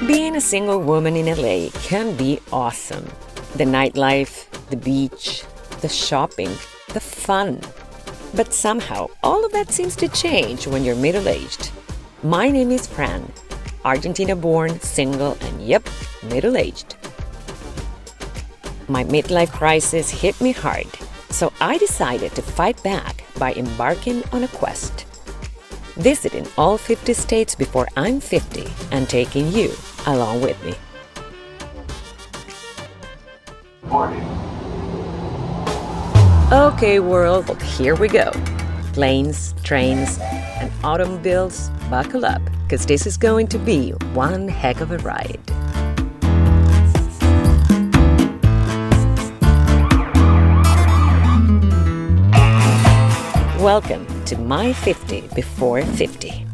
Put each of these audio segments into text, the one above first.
Being a single woman in LA can be awesome. The nightlife, the beach, the shopping, the fun. But somehow, all of that seems to change when you're middle-aged. My name is Fran, Argentina-born, single, and yep, middle-aged. My midlife crisis hit me hard, so I decided to fight back by embarking on a quest. Visiting all 50 states before I'm 50 and taking you along with me. Morning. Okay, world, here we go. Planes, trains, and automobiles, buckle up, because this is going to be one heck of a ride. Welcome to my 50 before 50.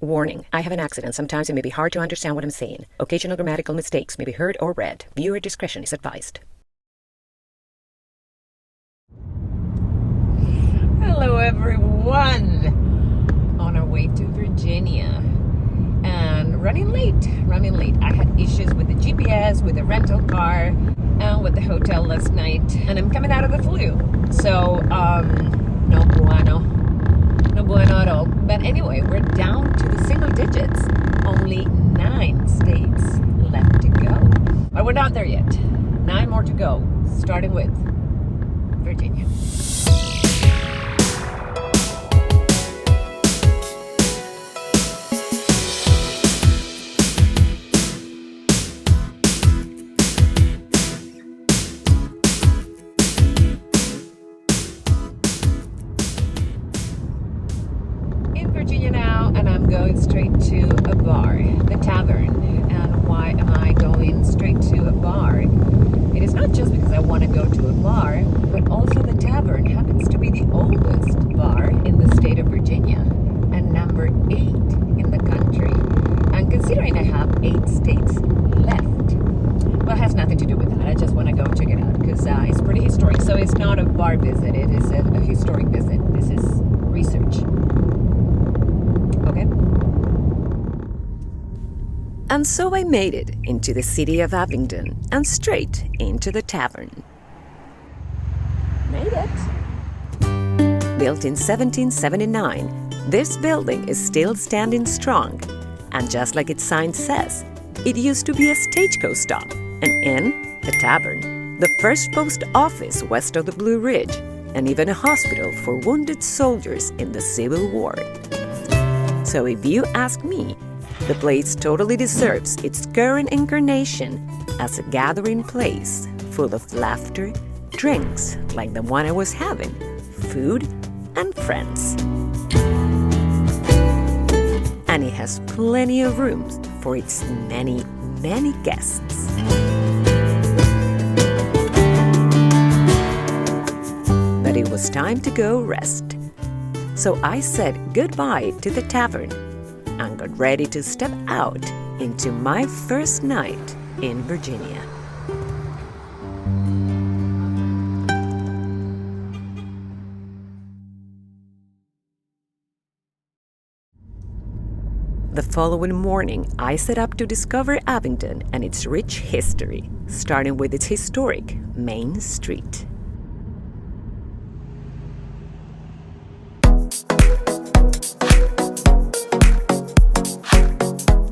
Warning, I have an accent. Sometimes it may be hard to understand what I'm saying. Occasional grammatical mistakes may be heard or read. Viewer discretion is advised. Hello everyone! On our way to Virginia. And running late. I had issues with the GPS, with the rental car, and with the hotel last night. And I'm coming out of the flu. So, no bueno at all. But anyway, we're down to the single digits. Only 9 states left to go. But we're not there yet. 9 more to go, starting with Virginia. Going straight to a bar, the Tavern. And why am I going straight to a bar? It is not just because I want to go to a bar, but also the Tavern happens to be the oldest bar in the state of Virginia and number 8 in the country. And considering I have 8 states left, well, it has nothing to do with that. I just want to go check it out because it's pretty historic. So it's not a bar visit, it is a historic visit. This is research. Okay. And so I made it into the city of Abingdon and straight into the Tavern. Made it. Built in 1779, this building is still standing strong. And just like its sign says, it used to be a stagecoach stop, an inn, a tavern, the first post office west of the Blue Ridge, and even a hospital for wounded soldiers in the Civil War. So if you ask me, the place totally deserves its current incarnation as a gathering place full of laughter, drinks like the one I was having, food, and friends. And it has plenty of rooms for its many, many guests. But it was time to go rest. So I said goodbye to the Tavern and got ready to step out into my first night in Virginia. The following morning, I set up to discover Abingdon and its rich history, starting with its historic Main Street.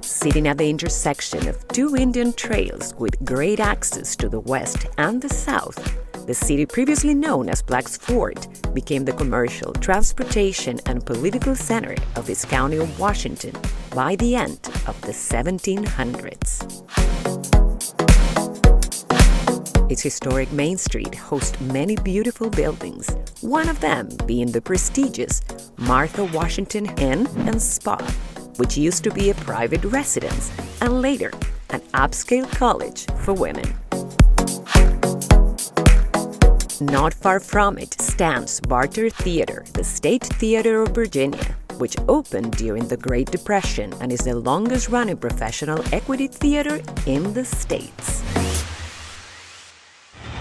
Sitting at the intersection of 2 Indian trails with great access to the west and the south, the city previously known as Black's Fort became the commercial, transportation, and political center of this county of Washington by the end of the 1700s. Its historic Main Street hosts many beautiful buildings, one of them being the prestigious Martha Washington Inn and Spa, which used to be a private residence and later an upscale college for women. Not far from it stands Barter Theater, the State Theater of Virginia, which opened during the Great Depression and is the longest-running professional equity theater in the States.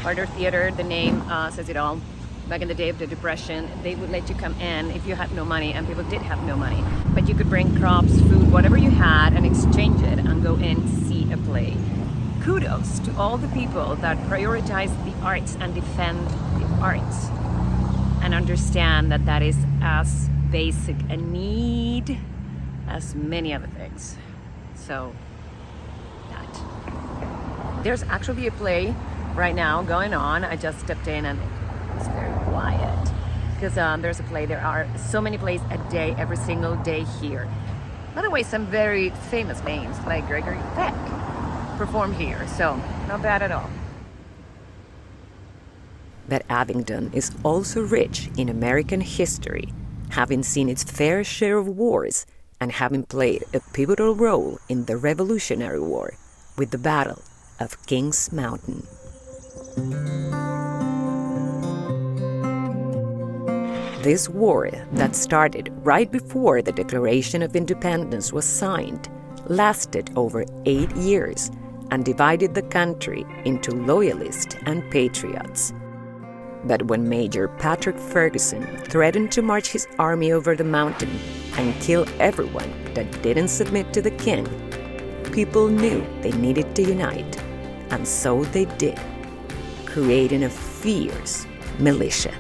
Barter Theater, the name says it all. back in the day of the Depression, they would let you come in if you had no money, and people did have no money. But you could bring crops, food, whatever you had, and exchange it and go in, see a play. Kudos to all the people that prioritize the arts and defend the arts and understand that that is as basic a need as many other things. So that. There's actually a play right now going on. I just stepped in and it's very quiet because there's a play. There are so many plays a day, every single day here. By the way, some very famous names like Gregory Peck perform here, so not bad at all. But Abingdon is also rich in American history, having seen its fair share of wars and having played a pivotal role in the Revolutionary War with the Battle of Kings Mountain. This war that started right before the Declaration of Independence was signed lasted over 8 years and divided the country into loyalists and patriots. But when Major Patrick Ferguson threatened to march his army over the mountain and kill everyone that didn't submit to the king, people knew they needed to unite, and so they did, creating a fierce militia.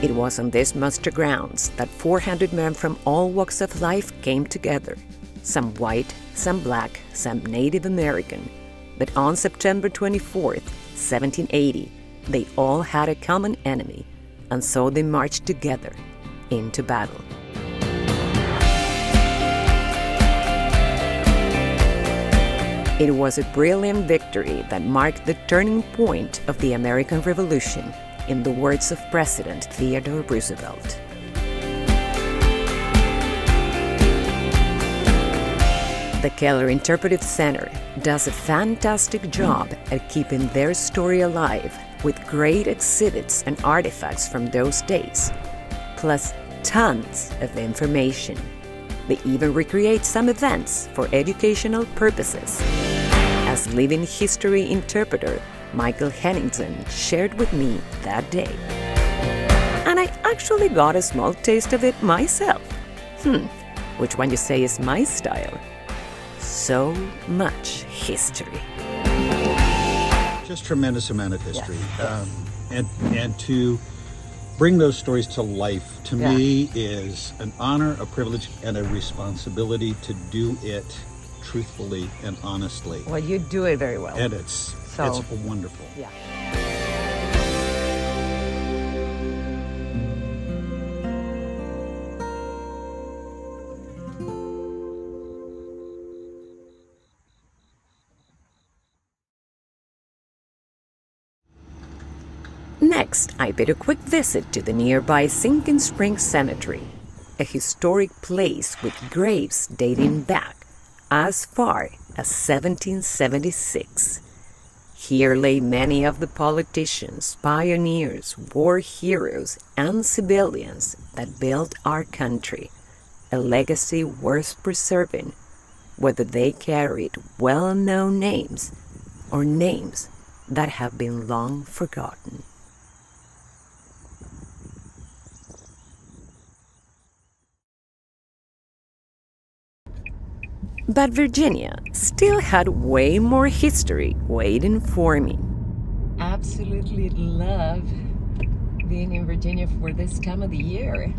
It was on these muster grounds that 400 men from all walks of life came together, some white, some black, some Native American. But on September 24th, 1780, they all had a common enemy, and so they marched together into battle. It was a brilliant victory that marked the turning point of the American Revolution, in the words of President Theodore Roosevelt. The Keller Interpretive Center does a fantastic job at keeping their story alive with great exhibits and artifacts from those days, plus tons of information. They even recreate some events for educational purposes. As living history interpreter, Michael Henningsen shared with me that day. And I actually got a small taste of it myself. Which one you say is my style? So much history. Just tremendous amount of history. And to bring those stories to life, to me, is an honor, a privilege, and a responsibility to do it truthfully and honestly. Well, you do it very well. And it's wonderful. Yeah. Next, I paid a quick visit to the nearby Sinking Spring Cemetery, a historic place with graves dating back as far as 1776. Here lay many of the politicians, pioneers, war heroes, and civilians that built our country, a legacy worth preserving, whether they carried well-known names or names that have been long forgotten. But Virginia still had way more history waiting for me. Absolutely love being in Virginia for this time of the year.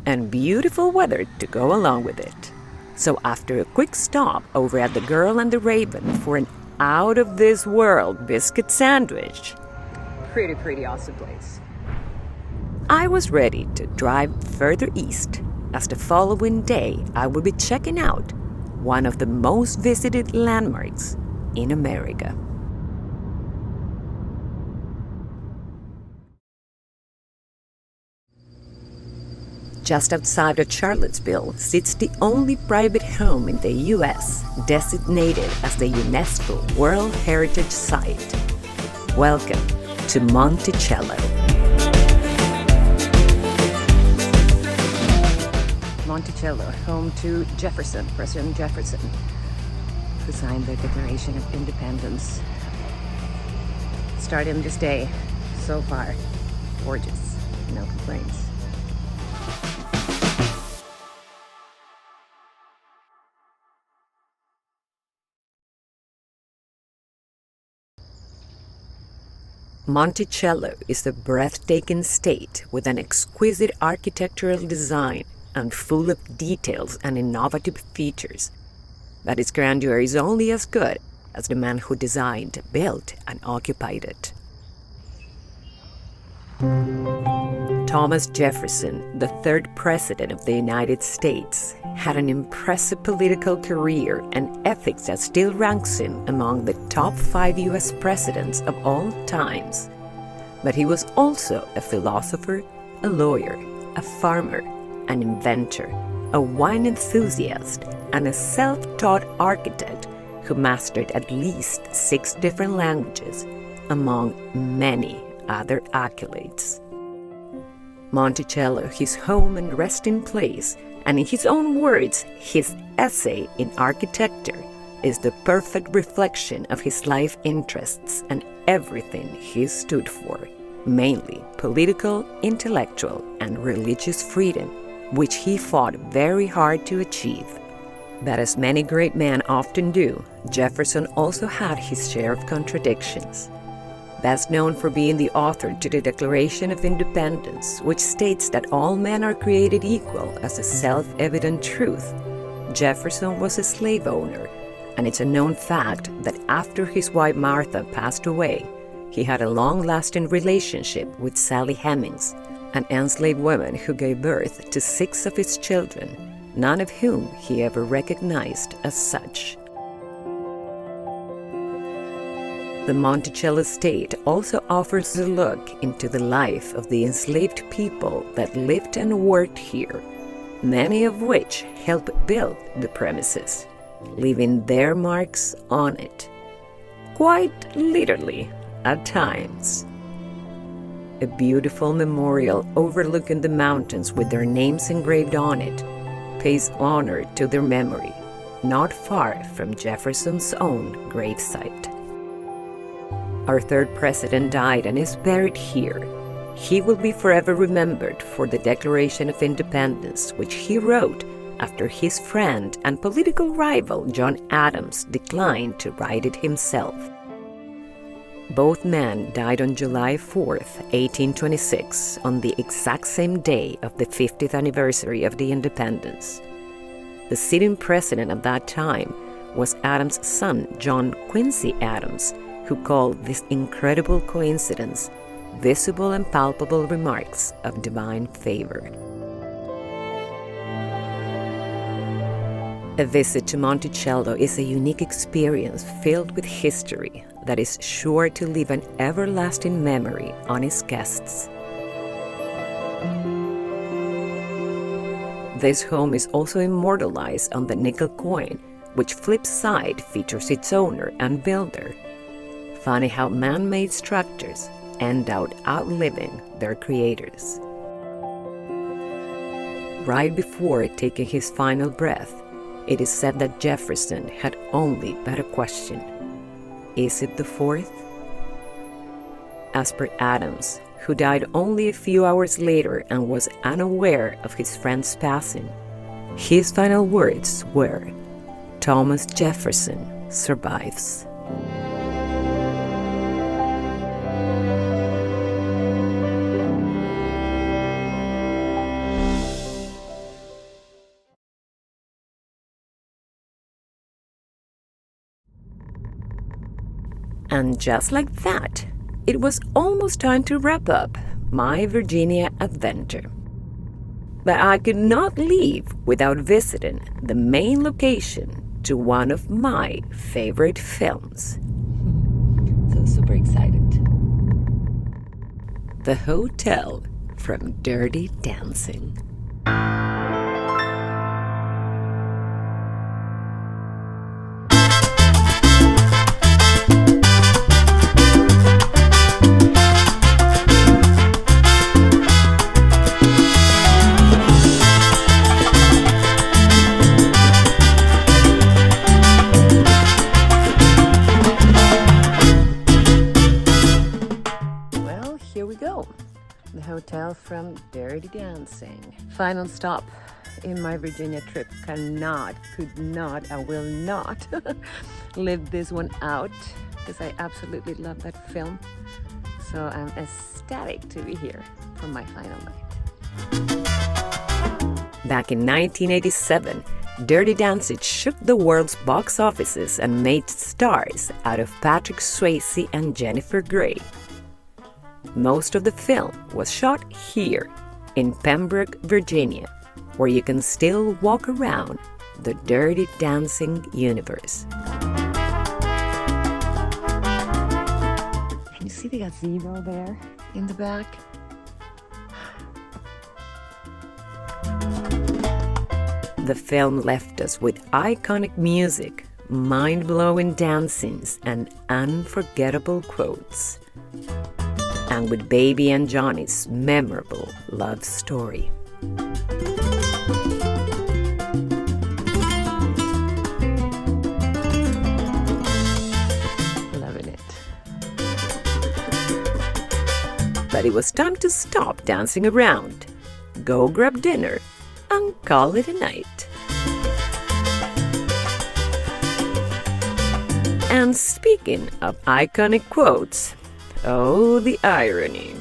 And beautiful weather to go along with it. So after a quick stop over at the Girl and the Raven for an out-of-this-world biscuit sandwich, Pretty awesome place. I was ready to drive further east, as the following day I would be checking out one of the most visited landmarks in America. Just outside of Charlottesville sits the only private home in the U.S. designated as the UNESCO World Heritage Site. Welcome to Monticello. Monticello, home to Jefferson, President Jefferson, who signed the Declaration of Independence. started on this day. So far, gorgeous. No complaints. Monticello is a breathtaking state with an exquisite architectural design and full of details and innovative features. But its grandeur is only as good as the man who designed, built, and occupied it. Thomas Jefferson, the third president of the United States, had an impressive political career and ethics that still ranks him among the top 5 U.S. presidents of all times. But he was also a philosopher, a lawyer, a farmer, an inventor, a wine enthusiast, and a self-taught architect who mastered at least 6 different languages, among many other accolades. Monticello, his home and resting place, and in his own words, his essay in architecture, is the perfect reflection of his life interests and everything he stood for, mainly political, intellectual, and religious freedom, which he fought very hard to achieve. But as many great men often do, Jefferson also had his share of contradictions. Best known for being the author to the Declaration of Independence, which states that all men are created equal as a self-evident truth, Jefferson was a slave owner, and it's a known fact that after his wife Martha passed away, he had a long-lasting relationship with Sally Hemings, an enslaved woman who gave birth to 6 of his children, none of whom he ever recognized as such. The Monticello estate also offers a look into the life of the enslaved people that lived and worked here, many of which helped build the premises, leaving their marks on it, quite literally at times. A beautiful memorial overlooking the mountains with their names engraved on it pays honor to their memory, not far from Jefferson's own gravesite. Our third president died and is buried here. He will be forever remembered for the Declaration of Independence, which he wrote after his friend and political rival John Adams declined to write it himself. Both men died on July 4th, 1826, on the exact same day of the 50th anniversary of the independence. The sitting president at that time was Adams' son, John Quincy Adams, who called this incredible coincidence visible and palpable remarks of divine favor. A visit to Monticello is a unique experience filled with history that is sure to leave an everlasting memory on its guests. This home is also immortalized on the nickel coin, which flip side features its owner and builder. Funny how man-made structures end out outliving their creators. Right before taking his final breath, it is said that Jefferson had only but a question: is it the 4th? As per Adams, who died only a few hours later and was unaware of his friend's passing, his final words were, "Thomas Jefferson survives." And just like that, it was almost time to wrap up my Virginia adventure. But I could not leave without visiting the main location to one of my favorite films. So super excited. The hotel from Dirty Dancing. here we go. The hotel from Dirty Dancing. Final stop in my Virginia trip. Could not, I will not live this one out because I absolutely love that film. So I'm ecstatic to be here for my final night. Back in 1987, Dirty Dancing shook the world's box offices and made stars out of Patrick Swayze and Jennifer Grey. Most of the film was shot here in Pembroke, Virginia, where you can still walk around the Dirty Dancing universe. Can you see the gazebo there in the back? The film left us with iconic music, mind-blowing dancings, and unforgettable quotes. And with Baby and Johnny's memorable love story. Loving it. But it was time to stop dancing around, go grab dinner, and call it a night. And speaking of iconic quotes, oh, the irony.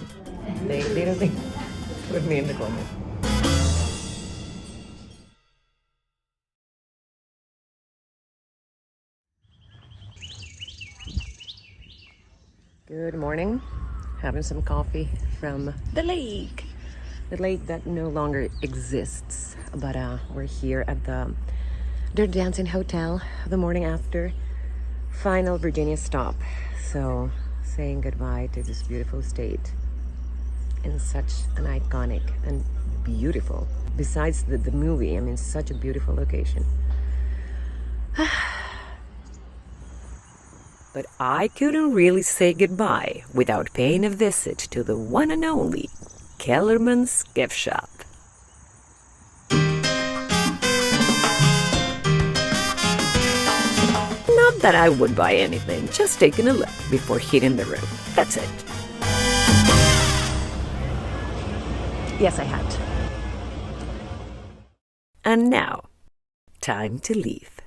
They literally put me in the corner. Good morning. Having some coffee from the lake. The lake that no longer exists. But we're here at the Dirty Dancing Hotel the morning after. Final Virginia stop. So saying goodbye to this beautiful state in such an iconic and beautiful, besides the movie, I mean, such a beautiful location. But I couldn't really say goodbye without paying a visit to the one and only Kellerman's gift shop. Not that I would buy anything, just taking a look before hitting the road. That's it. Yes, I had. And now, time to leave.